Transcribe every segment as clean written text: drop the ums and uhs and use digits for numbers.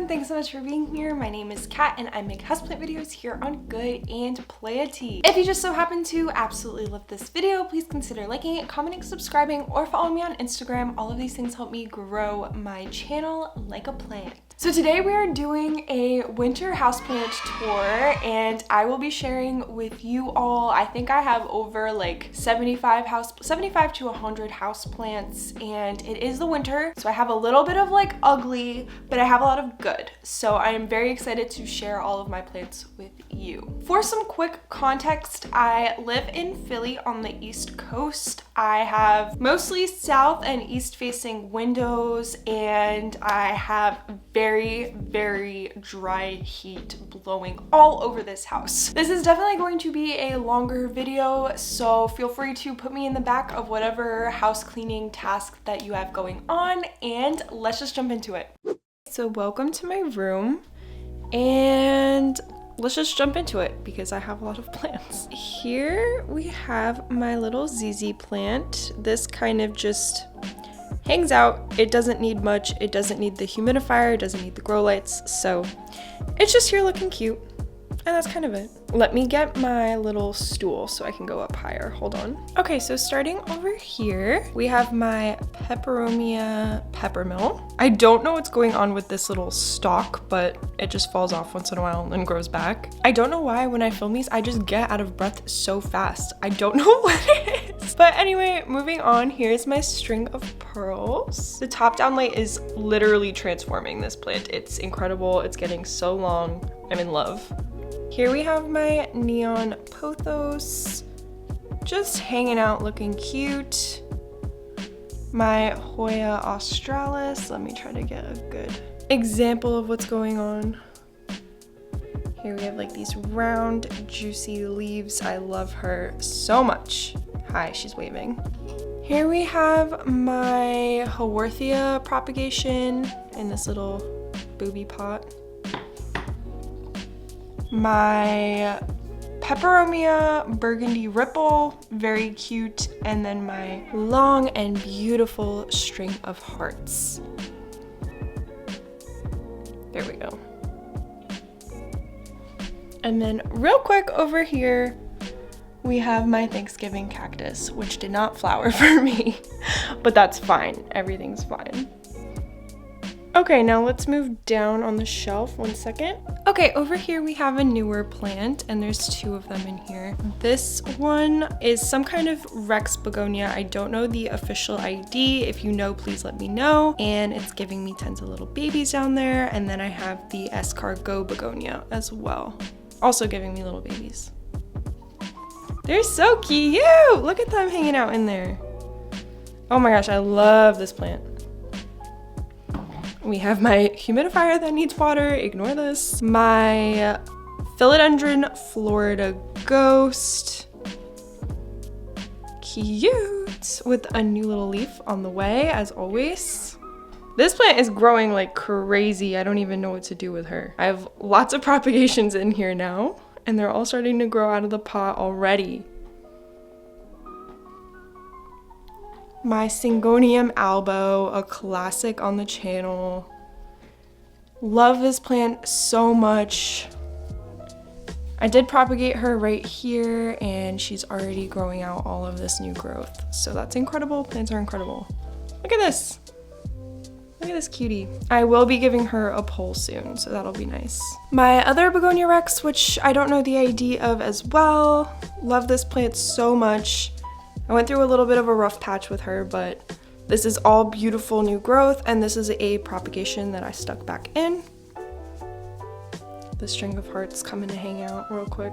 everyone, thanks so much for being here. My name is Kat and I make houseplant videos here on Good and PLEA. If you just so happen to absolutely love this video, please consider liking it, commenting, subscribing, or follow me on Instagram. All of these things help me grow my channel like a plant. So today we are doing a winter houseplant tour and I will be sharing with you all, I think I have over like 75 to 100 houseplants, and it is the winter. So I have a little bit of like ugly, but I have a lot of good. So I am very excited to share all of my plants with you. For some quick context, I live in Philly on the East Coast. I have mostly south and east facing windows and I have very dry heat blowing all over this house. This is definitely going to be a longer video, so feel free to put me in the back of whatever house cleaning task that you have going on, and let's just jump into it. So welcome to my room, and let's just jump into it because I have a lot of plants. Here we have my little ZZ plant. This kind of just hangs out. It doesn't need much. It doesn't need the humidifier. It doesn't need the grow lights. So it's just here looking cute. And that's kind of it. Let me get my little stool so I can go up higher. Hold on. Okay, so starting over here, we have my Peperomia peppermill. I don't know what's going on with this little stalk, but it just falls off once in a while and grows back. I don't know why when I film these, I just get out of breath so fast. I don't know what it is. But anyway, moving on, here's my string of pearls. The top down light is literally transforming this plant. It's incredible. It's getting so long. I'm in love. Here we have my neon pothos, just hanging out looking cute. My Hoya australis. Let me try to get a good example of what's going on. Here we have like these round, juicy leaves. I love her so much. Hi, she's waving. Here we have my Haworthia propagation in this little booby pot. My Peperomia burgundy ripple, very cute, and then my long and beautiful string of hearts. There we go. And then real quick over here, we have my Thanksgiving cactus, which did not flower for me, but that's fine. Everything's fine. Okay, now let's move down on the shelf. 1 second. Okay, over here we have a newer plant, and there's 2 of them in here. This one is some kind of Rex begonia. I don't know the official ID. If you know, please let me know. And it's giving me tons of little babies down there. And then I have the escargot begonia as well, also giving me little babies. They're so cute. Look at them hanging out in there. Oh my gosh, I love this plant. We have my humidifier that needs water, ignore this. My Philodendron Florida Ghost. Cute, with a new little leaf on the way, as always. This plant is growing like crazy. I don't even know what to do with her. I have lots of propagations in here now, and they're all starting to grow out of the pot already. My Syngonium albo, a classic on the channel. Love this plant so much. I did propagate her right here and she's already growing out all of this new growth. So that's incredible. Plants are incredible. Look at this. Look at this cutie. I will be giving her a pole soon, so that'll be nice. My other Begonia Rex, which I don't know the ID of as well. Love this plant so much. I went through a little bit of a rough patch with her, but this is all beautiful new growth, and this is a propagation that I stuck back in. The string of hearts coming to hang out real quick.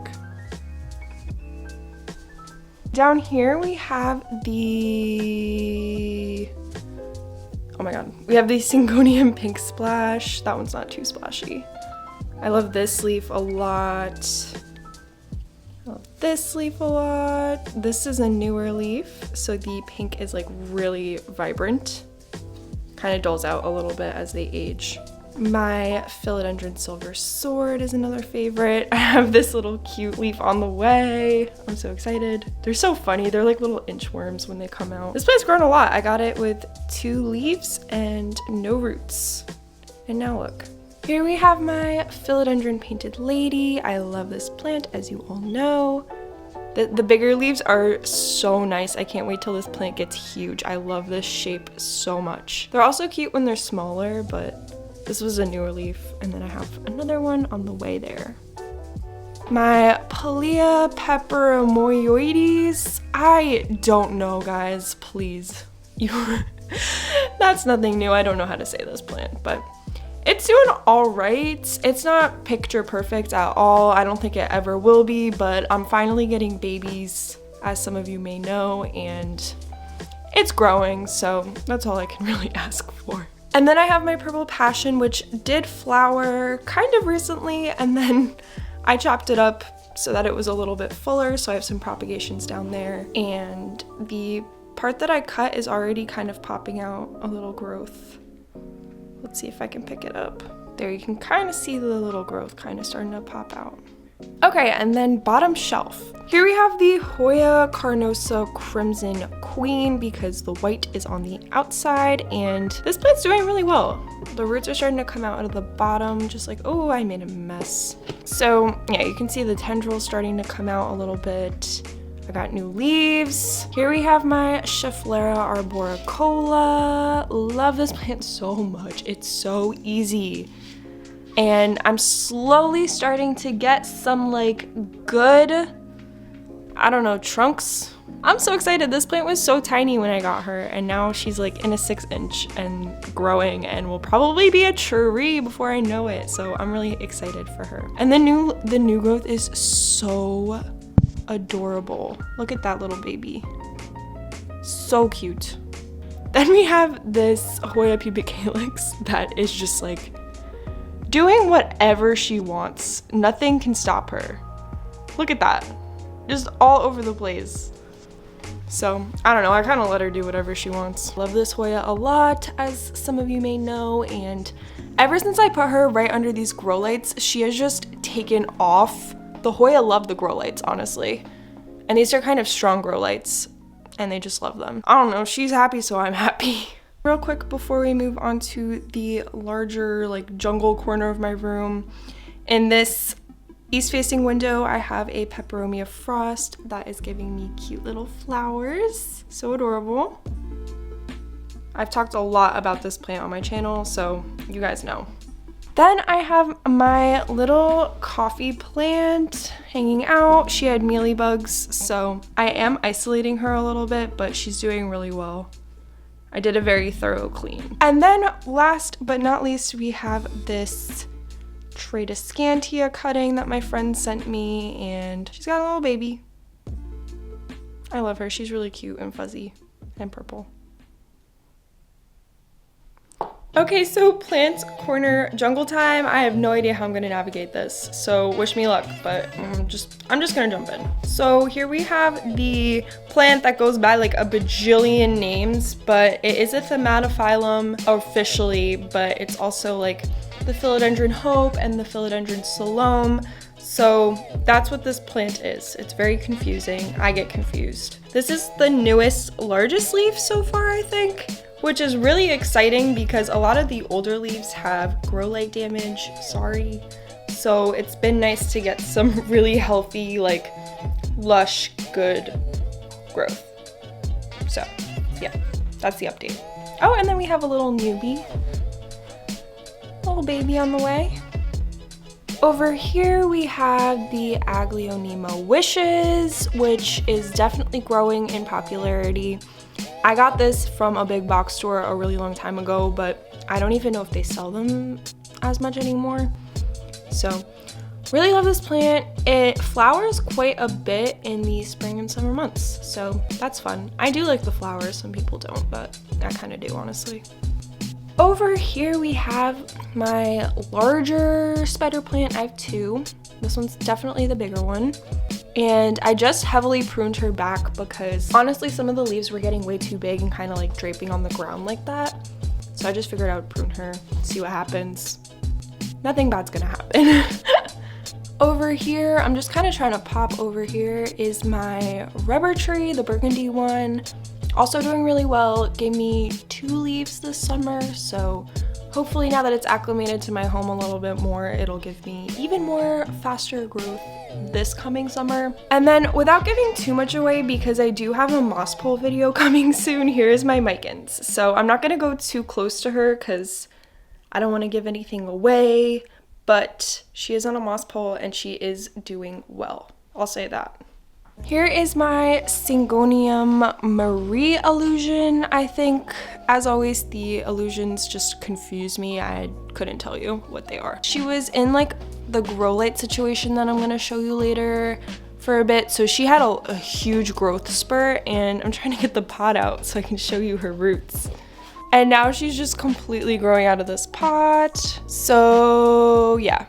Down here we have the, oh my god, we have the Syngonium Pink Splash. That one's not too splashy. I love this leaf a lot. I love this leaf a lot. This is a newer leaf, so the pink is like really vibrant. Kind of dulls out a little bit as they age. My Philodendron Silver Sword is another favorite. I have this little cute leaf on the way. I'm so excited. They're so funny. They're like little inchworms when they come out. This plant's grown a lot. I got it with 2 leaves and no roots. And now look. Here we have my philodendron painted lady. I love this plant, as you all know. The bigger leaves are so nice. I can't wait till this plant gets huge. I love this shape so much. They're also cute when they're smaller, but this was a newer leaf. And then I have another one on the way there. My PILEA PEPEROMIOIDES. I don't know, guys, please. That's nothing new. I don't know how to say this plant, but it's doing all right. It's not picture perfect at all. I don't think it ever will be, but I'm finally getting babies, as some of you may know, and it's growing, so that's all I can really ask for. And then I have my purple passion, which did flower kind of recently, and then I chopped it up so that it was a little bit fuller, so I have some propagations down there. And the part that I cut is already kind of popping out a little growth. Let's see if I can pick it up. There, you can kind of see the little growth kind of starting to pop out. Okay, and then bottom shelf. Here we have the HOYA CARNOSA Crimson Queen, because the white is on the outside, and this plant's doing really well. The roots are starting to come out of the bottom, just like, oh, I made a mess. So yeah, you can see the tendrils starting to come out a little bit. I got new leaves. Here we have my SCHEFFLERA ARBORICOLA. Love this plant so much. It's so easy. And I'm slowly starting to get some like good, I don't know, trunks. I'm so excited. This plant was so tiny when I got her, and now she's like in a 6-inch and growing and will probably be a tree before I know it. So I'm really excited for her. And the new growth is so adorable. Look at that little baby. So cute. Then we have this HOYA PUBICALYX that is just like doing whatever she wants. Nothing can stop her. Look at that. Just all over the place. So, I don't know, I kind of let her do whatever she wants. Love this HOYA a lot, as some of you may know, and ever since I put her right under these grow lights, she has just taken off. The HOYA love the grow lights, honestly. And these are kind of strong grow lights, and they just love them. I don't know, she's happy, so I'm happy. Real quick before we move on to the larger like jungle corner of my room, in this east-facing window I have a Peperomia frost that is giving me cute little flowers. So adorable. I've talked a lot about this plant on my channel, so you guys know. Then I have my little coffee plant hanging out. She had mealybugs, so I am isolating her a little bit, but she's doing really well. I did a very thorough clean. And then last but not least, we have this TRADESCANTIA cutting that my friend sent me, and she's got a little baby. I love her. She's really cute and fuzzy and purple. Okay, so plants corner jungle time. I have no idea how I'm gonna navigate this, so wish me luck, but I'm just gonna jump in. So here we have the plant that goes by like a bajillion names, but it is a thematophyllum officially, but it's also like the Philodendron Hope and the Philodendron Salome. So that's what this plant is. It's very confusing. I get confused. This is the newest, largest leaf so far, I think, which is really exciting because a lot of the older leaves have grow light damage, sorry. So it's been nice to get some really healthy, like lush, good growth. So yeah, that's the update. Oh, and then we have a little newbie, little baby on the way. Over here we have the AGLAONEMA Wishes, which is definitely growing in popularity. I got this from a big box store a really long time ago, but I don't even know if they sell them as much anymore. So really love this plant. It flowers quite a bit in the spring and summer months, so that's fun. I do like the flowers, some people don't, but I kind of do, honestly. Over here we have my larger spider plant. I have two. This one's definitely the bigger one. And I just heavily pruned her back because honestly some of the leaves were getting way too big and kind of like draping on the ground like that. So I just figured I would prune her, see what happens. Nothing bad's gonna happen. Over here, I'm just kind of trying to pop over here, is my rubber tree, the burgundy one. Also doing really well. It gave me 2 leaves this summer, so Hopefully now that it's acclimated to my home a little bit more, it'll give me even more faster growth this coming summer. And then without giving too much away, because I do have a moss pole video coming soon, here's my Micans. So I'm not gonna go too close to her because I don't want to give anything away, but she is on a moss pole and she is doing well. I'll say that. Here is my Syngonium Marie illusion, I think. As always, the illusions just confuse me. I couldn't tell you what they are. She was in like the grow light situation that I'm gonna show you later for a bit. So she had a huge growth spurt, and I'm trying to get the pot out so I can show you her roots. And now she's just completely growing out of this pot. So yeah,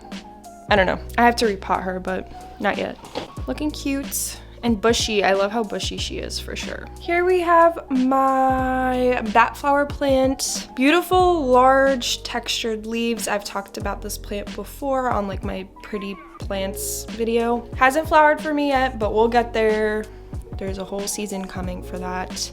I don't know. I have to repot her, but not yet. Looking cute. And bushy. I love how bushy she is for sure. Here we have my bat flower plant. Beautiful, large, textured leaves. I've talked about this plant before on like my pretty plants video. Hasn't flowered for me yet, but we'll get there. There's a whole season coming for that.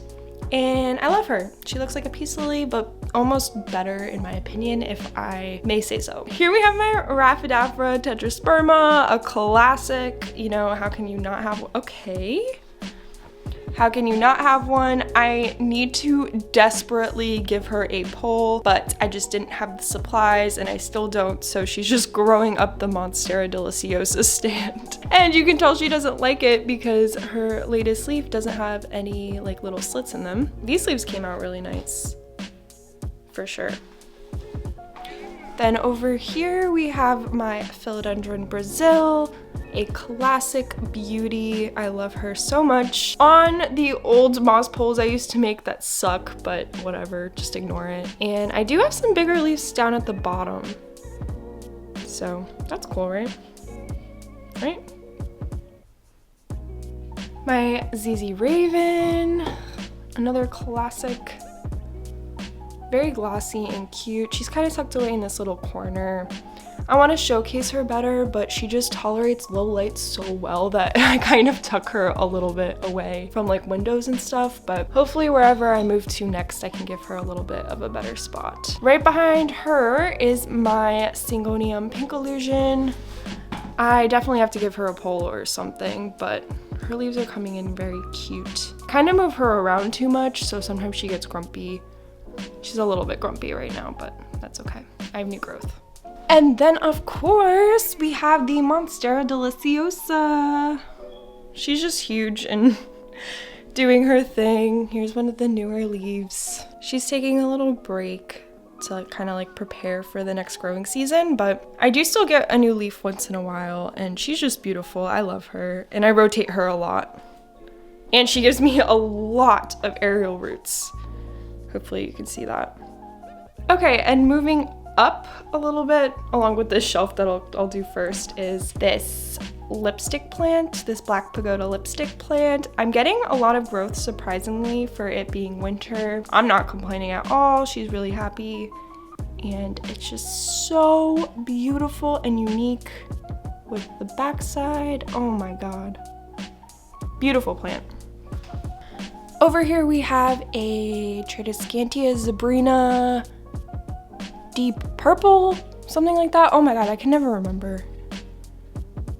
And I love her. She looks like a peace lily, but almost better in my opinion, if I may say so. Here we have my Raphidafra tetrasperma, a classic. You know, how can you not have one? Okay. How can you not have one? I need to desperately give her a pole, but I just didn't have the supplies, and I still don't, so she's just growing up the Monstera Deliciosa stand. And you can tell she doesn't like it because her latest leaf doesn't have any like little slits in them. These leaves came out really nice, for sure. Then over here we have my Philodendron Brazil, a classic beauty. I love her so much. On the old moss poles I used to make that suck, but whatever, just ignore it. And I do have some bigger leaves down at the bottom. So that's cool, right? Right? My ZZ Raven, another classic. Very glossy and cute. She's kind of tucked away in this little corner. I want to showcase her better, but she just tolerates low light so well that I kind of tuck her a little bit away from like windows and stuff, but hopefully wherever I move to next, I can give her a little bit of a better spot. Right behind her is my Syngonium Pink Illusion. I definitely have to give her a pole or something, but her leaves are coming in very cute. Kind of move her around too much, so sometimes she gets grumpy. She's a little bit grumpy right now, but that's okay. I have new growth. And then of course we have the Monstera Deliciosa. She's just huge and doing her thing. Here's one of the newer leaves. She's taking a little break to kind of like prepare for the next growing season, but I do still get a new leaf once in a while, and she's just beautiful. I love her, and I rotate her a lot. And she gives me a lot of aerial roots. Hopefully you can see that. Okay, and moving up a little bit, along with this shelf that I'll do first, is this lipstick plant, this Black Pagoda lipstick plant. I'm getting a lot of growth, surprisingly, for it being winter. I'm not complaining at all. She's really happy, and it's just so beautiful and unique with the backside. Oh my god. Beautiful plant. Over here we have a TRADESCANTIA ZEBRINA deep purple, something like that. Oh my god, I can never remember.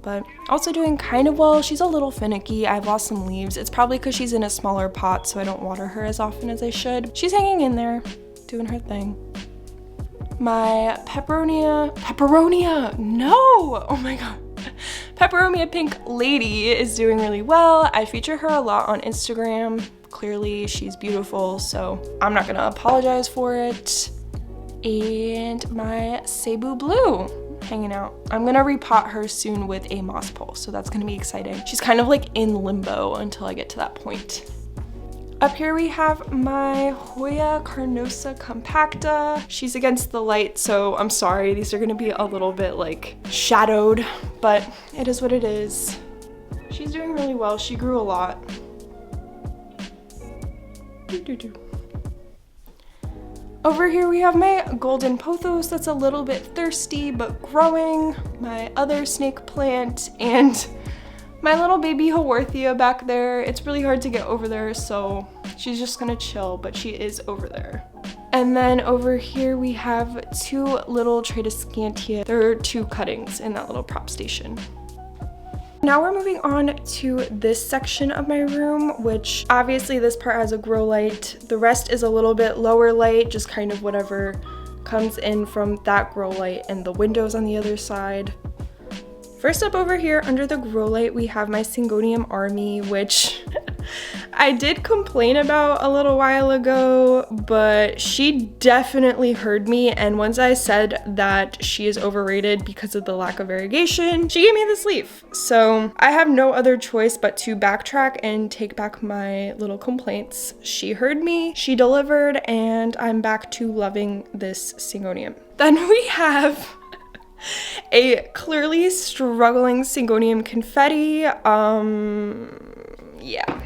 But also doing kind of well. She's a little finicky. I've lost some leaves. It's probably because she's in a smaller pot, so I don't water her as often as I should. She's hanging in there, doing her thing. My Peperonia, no! Oh my god. Peperomia Pink Lady is doing really well. I feature her a lot on Instagram. Clearly she's beautiful, so I'm not gonna apologize for it. And my CEBU Blue hanging out. I'm gonna repot her soon with a moss pole, so that's gonna be exciting. She's kind of like in limbo until I get to that point. Up here we have my HOYA CARNOSA COMPACTA. She's against the light, so I'm sorry. These are gonna be a little bit like shadowed, but it is what it is. She's doing really well. She grew a lot. Over here we have my golden pothos that's a little bit thirsty but growing, my other snake plant, and my little baby Haworthia back there. It's really hard to get over there, so she's just gonna chill, but she is over there. And then over here we have 2 little Tradescantia. There are 2 cuttings in that little prop station. Now we're moving on to this section of my room, which obviously this part has a grow light. The rest is a little bit lower light, just kind of whatever comes in from that grow light, and the windows on the other side. First up over here under the grow light, we have my Syngonium army, which I did complain about a little while ago, but she definitely heard me. And once I said that she is overrated because of the lack of variegation, she gave me this leaf. So I have no other choice but to backtrack and take back my little complaints. She heard me, she delivered, and I'm back to loving this Syngonium. Then we have a clearly struggling Syngonium confetti. Yeah.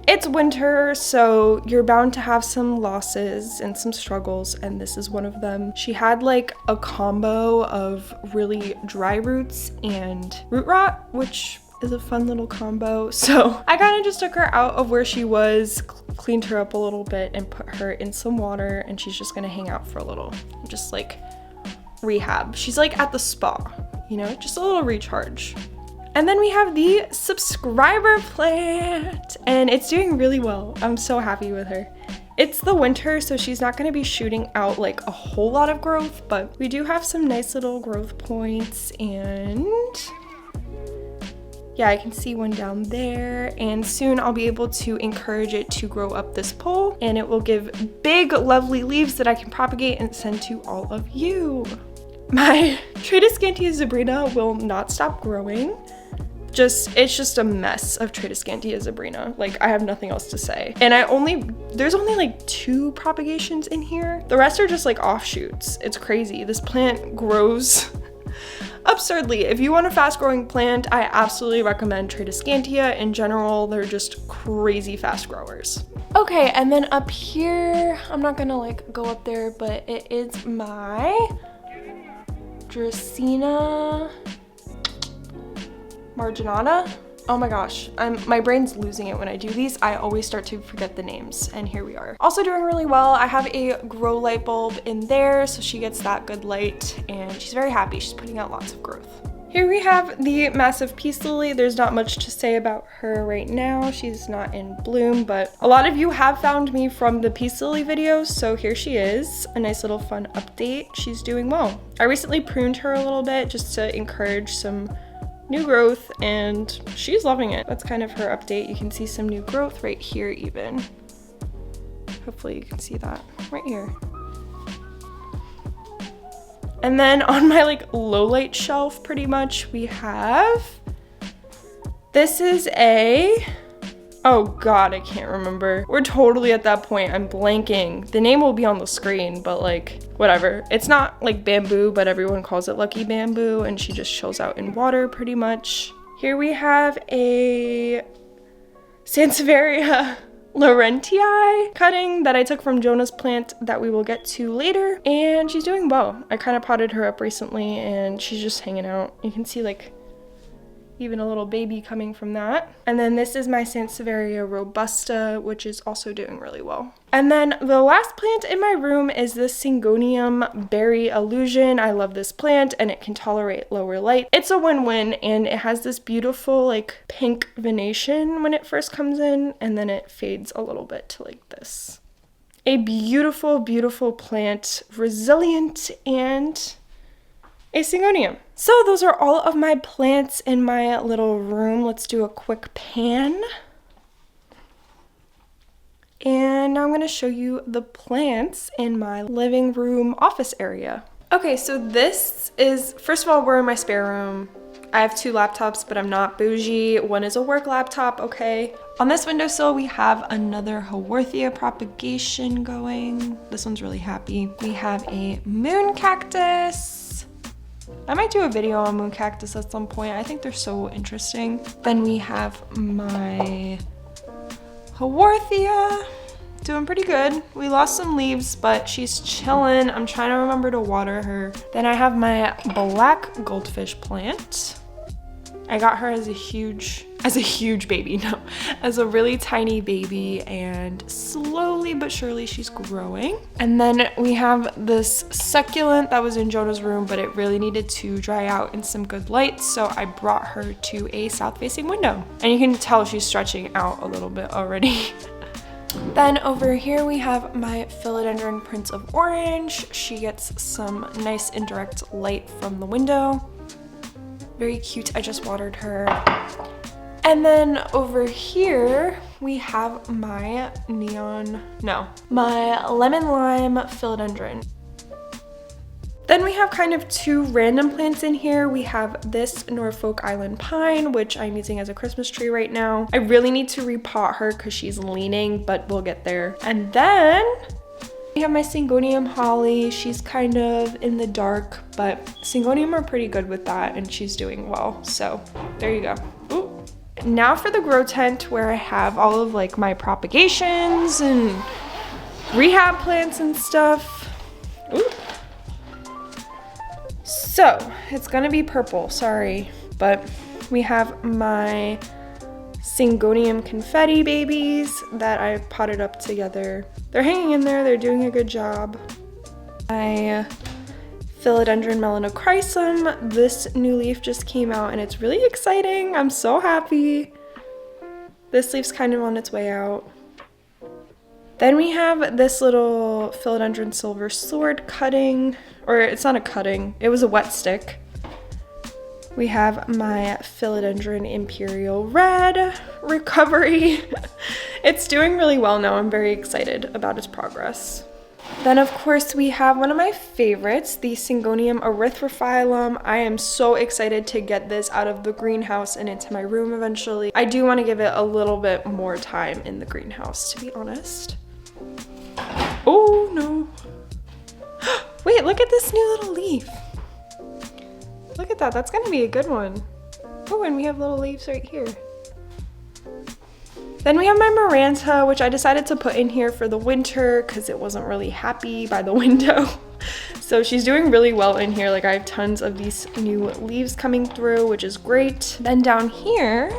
It's winter, so you're bound to have some losses and some struggles, and this is one of them. She had like a combo of really dry roots and root rot, which is a fun little combo. So I kind of just took her out of where she was, cleaned her up a little bit, and put her in some water, and she's just gonna hang out for a little, just like rehab. She's like at the spa, you know, just a little recharge. And then we have the subscriber plant, and it's doing really well. I'm so happy with her. It's the winter, so she's not gonna be shooting out like a whole lot of growth, but we do have some nice little growth points, and yeah, I can see one down there, and soon I'll be able to encourage it to grow up this pole, and it will give big, lovely leaves that I can propagate and send to all of you. My Tradescantia ZEBRINA will not stop growing. It's just a mess of Tradescantia ZEBRINA. Like, I have nothing else to say. And there's only like 2 propagations in here. The rest are just like offshoots. It's crazy. This plant grows absurdly. If you want a fast growing plant, I absolutely recommend Tradescantia. In general, they're just crazy fast growers. Okay, and then up here, I'm not gonna like go up there, but it is my Dracaena marginata. Oh my gosh, my brain's losing it when I do these. I always start to forget the names, and here we are. Also doing really well. I have a grow light bulb in there, so she gets that good light, and she's very happy. She's putting out lots of growth. Here we have the massive peace lily. There's not much to say about her right now. She's not in bloom, but a lot of you have found me from the peace lily videos, so here she is. A nice little fun update. She's doing well. I recently pruned her a little bit just to encourage some new growth, and she's loving it. That's kind of her update. You can see some new growth right here even. Hopefully you can see that right here. And then on my like low light shelf, pretty much, we have, this is oh God, I can't remember. We're totally at that point. I'm blanking. The name will be on the screen, but like, whatever. It's not like bamboo, but everyone calls it lucky bamboo, and she just chills out in water pretty much. Here we have a Sansevieria Laurentii cutting that I took from Jonah's plant that we will get to later, and she's doing well. I kind of potted her up recently, and she's just hanging out. You can see like even a little baby coming from that. And then this is my Sansevieria robusta, which is also doing really well. And then the last plant in my room is this Syngonium berry illusion. I love this plant, and it can tolerate lower light. It's a win-win, and it has this beautiful like pink venation when it first comes in, and then it fades a little bit to like this. A beautiful, beautiful plant, resilient, and a Syngonium. So those are all of my plants in my little room. Let's do a quick pan. And now I'm going to show you the plants in my living room office area. Okay, so this is, first of all, we're in my spare room. I have 2 laptops, but I'm not bougie. One is a work laptop, okay? On this windowsill, we have another Haworthia propagation going. This one's really happy. We have a moon cactus. I might do a video on moon cactus at some point. I think they're so interesting. Then we have my Haworthia, doing pretty good. We lost some leaves, but she's chilling. I'm trying to remember to water her. Then I have my black goldfish plant. I got her as a huge baby, no, as a really tiny baby, and slowly but surely she's growing. And then we have this succulent that was in Jonah's room, but it really needed to dry out in some good light, so I brought her to a south-facing window. And you can tell she's stretching out a little bit already. Then over here we have my Philodendron Prince of Orange. She gets some nice indirect light from the window. Very cute. I just watered her. And then over here we have my my lemon lime philodendron. Then we have kind of two random plants in here. We have this Norfolk Island pine, which I'm using as a Christmas tree right now. I really need to repot her because she's leaning, but we'll get there. And then we have my Syngonium holly. She's kind of in the dark, but Syngonium are pretty good with that, and she's doing well. So there you go. Ooh. Now for the grow tent, where I have all of like my propagations and rehab plants and stuff. Ooh. So it's gonna be purple, sorry, but we have my Syngonium confetti babies that I potted up together. They're hanging in there, they're doing a good job. My Philodendron melanochrysum, this new leaf just came out and it's really exciting. I'm so happy. This leaf's kind of on its way out. Then we have this little Philodendron silver sword cutting, or it's not a cutting, it was a wet stick. We have my Philodendron Imperial Red recovery. It's doing really well now. I'm very excited about its progress. Then of course we have one of my favorites, the Syngonium erythrophyllum. I am so excited to get this out of the greenhouse and into my room eventually. I do want to give it a little bit more time in the greenhouse, to be honest. Oh no. Wait, look at this new little leaf. Look at that, that's gonna be a good one. Oh, and we have little leaves right here. Then we have my Maranta, which I decided to put in here for the winter because it wasn't really happy by the window. So she's doing really well in here. Like I have tons of these new leaves coming through, which is great. Then down here,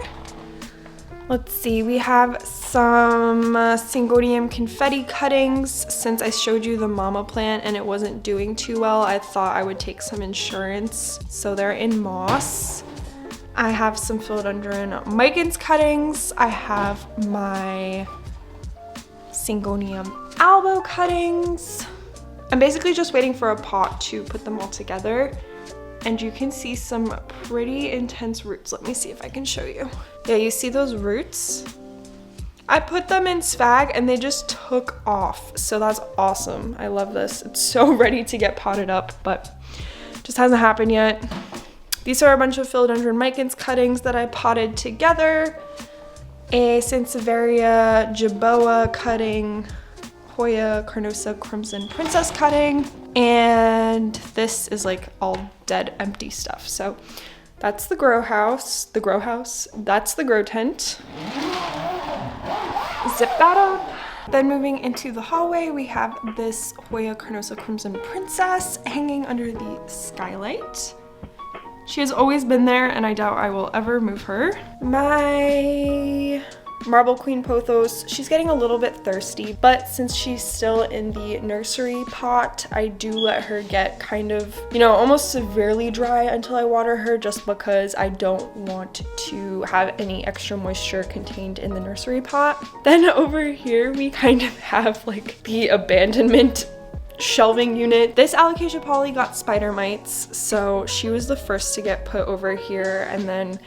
let's see, we have some Syngonium confetti cuttings. Since I showed you the mama plant and it wasn't doing too well, I thought I would take some insurance. So they're in moss. I have some Philodendron Micans cuttings. I have my Syngonium albo cuttings. I'm basically just waiting for a pot to put them all together. And you can see some pretty intense roots. Let me see if I can show you. Yeah, you see those roots? I put them in swag and they just took off. So that's awesome. I love this. It's so ready to get potted up, but just hasn't happened yet. These are a bunch of Philodendron Micans cuttings that I potted together. A Sansevieria Jerboa cutting, Hoya CARNOSA Crimson Princess cutting, and this is like all dead empty stuff. So that's the grow house, that's the grow tent. Zip that up. Then moving into the hallway, we have this Hoya CARNOSA Crimson Princess hanging under the skylight. She has always been there and I doubt I will ever move her. My Marble Queen Pothos, she's getting a little bit thirsty, but since she's still in the nursery pot, I do let her get kind of, you know, almost severely dry until I water her, just because I don't want to have any extra moisture contained in the nursery pot. Then over here, we kind of have like the abandonment shelving unit. This Alocasia poly got spider mites, so she was the first to get put over here, and then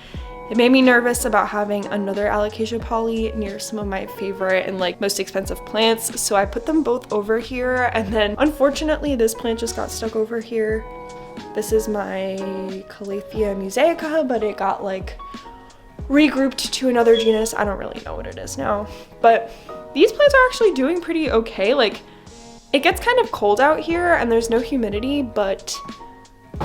it made me nervous about having another Alocasia poly near some of my favorite and like most expensive plants, so I put them both over here, and then unfortunately this plant just got stuck over here. This is my Calathea musaica, but it got like regrouped to another genus. I don't really know what it is now, but these plants are actually doing pretty okay. Like, it gets kind of cold out here and there's no humidity, but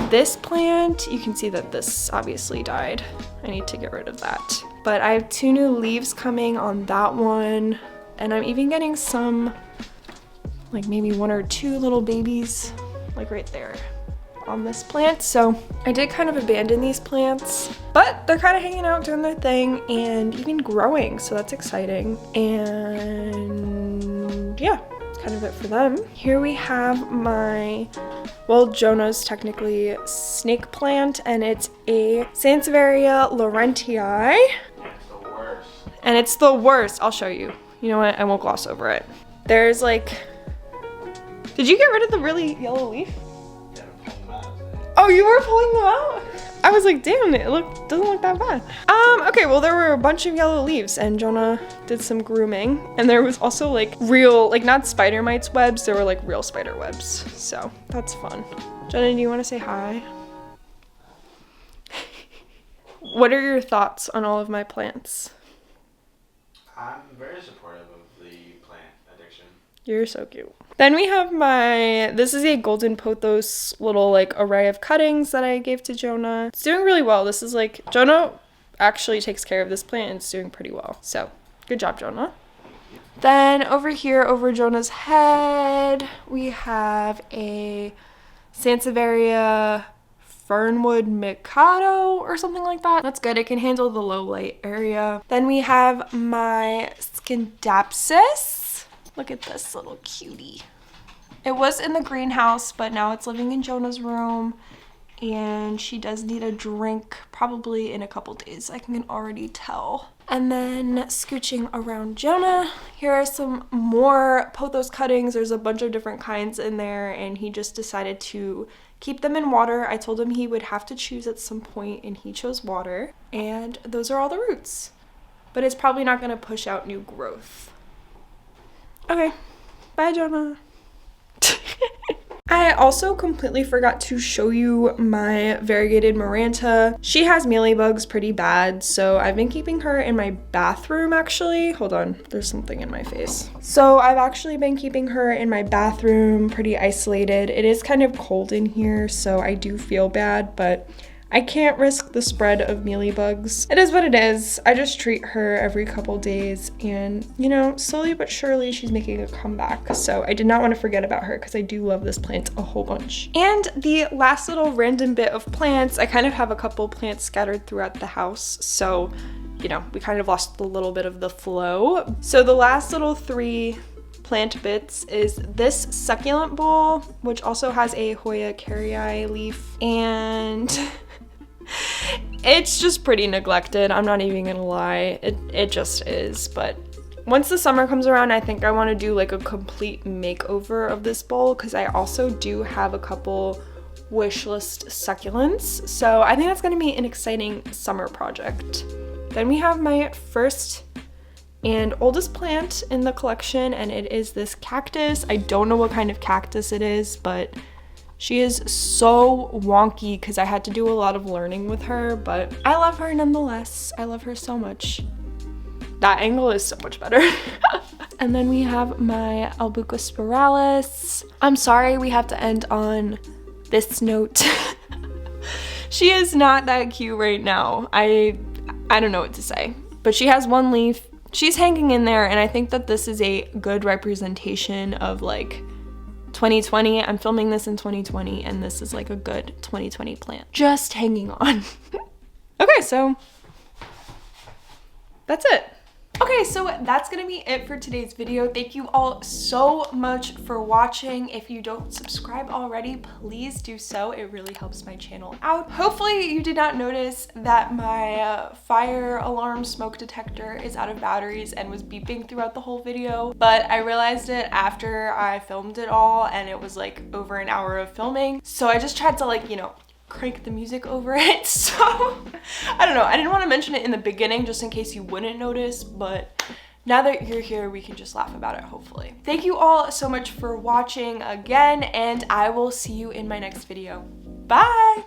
this plant, you can see that this obviously died. I need to get rid of that. But I have 2 new leaves coming on that one, and I'm even getting some, like maybe 1 or 2 little babies, like right there. on this plant. So I did kind of abandon these plants, but they're kind of hanging out doing their thing and even growing. So that's exciting. And yeah, that's kind of it for them. Here we have my, well, Jonah's technically snake plant, and it's a Sansevieria laurentii. And it's the worst. I'll show you. You know what? I won't gloss over it. There's like, did you get rid of the really yellow leaf? Yeah, I'm pulling them out. Oh, you were pulling them out? I was like, damn, it doesn't look that bad. Okay, well, there were a bunch of yellow leaves and Jonah did some grooming. And there was also like real, like not spider mites webs, there were like real spider webs. So that's fun. Jonah, do you want to say hi? What are your thoughts on all of my plants? I'm very supportive of the plant addiction. You're so cute. Then we have this is a golden pothos little like array of cuttings that I gave to Jonah. It's doing really well. This is like, Jonah actually takes care of this plant and it's doing pretty well. So good job, Jonah. Then over here, over Jonah's head, we have a Sansevieria Fernwood Mikado or something like that. That's good. It can handle the low light area. Then we have my Scindapsus. Look at this little cutie. It was in the greenhouse, but now it's living in Jonah's room. And she does need a drink probably in a couple days. I can already tell. And then scooching around Jonah, here are some more pothos cuttings. There's a bunch of different kinds in there, and he just decided to keep them in water. I told him he would have to choose at some point, and he chose water. And those are all the roots. But it's probably not going to push out new growth. Okay, bye Jonah. I also completely forgot to show you my variegated Maranta. She has mealybugs pretty bad, so I've been keeping her in my bathroom actually. Hold on, there's something in my face. So I've actually been keeping her in my bathroom, pretty isolated. It is kind of cold in here, so I do feel bad, but I can't risk the spread of mealybugs. It is what it is. I just treat her every couple days and, you know, slowly but surely she's making a comeback. So I did not want to forget about her because I do love this plant a whole bunch. And the last little random bit of plants, I kind of have a couple plants scattered throughout the house. So, you know, we kind of lost a little bit of the flow. So the last little 3 plant bits is this succulent bowl, which also has a Hoya carrii leaf, and it's just pretty neglected. I'm not even gonna lie, it just is. But once the summer comes around, I think I want to do like a complete makeover of this bowl because I also do have a couple wish list succulents, so I think that's going to be an exciting summer project. Then we have my first and oldest plant in the collection, and it is this cactus. I don't know what kind of cactus it is, but she is so wonky because I had to do a lot of learning with her, but I love her nonetheless. I love her so much. That angle is so much better. And then we have my Albucospiralis. I'm sorry we have to end on this note. She is not that cute right now. I don't know what to say, but she has one leaf. She's hanging in there, and I think that this is a good representation of like 2020. I'm filming this in 2020, and this is like a good 2020 plant. Just hanging on. Okay, so that's it. Okay, so that's gonna be it for today's video. Thank you all so much for watching. If you don't subscribe already, please do so. It really helps my channel out. Hopefully you did not notice that my fire alarm smoke detector is out of batteries and was beeping throughout the whole video, but I realized it after I filmed it all, and it was like over an hour of filming. So I just tried to like, you know, crank the music over it. So I don't know, I didn't want to mention it in the beginning just in case you wouldn't notice, but now that you're here, we can just laugh about it, hopefully. Thank you all so much for watching again, and I will see you in my next video. Bye!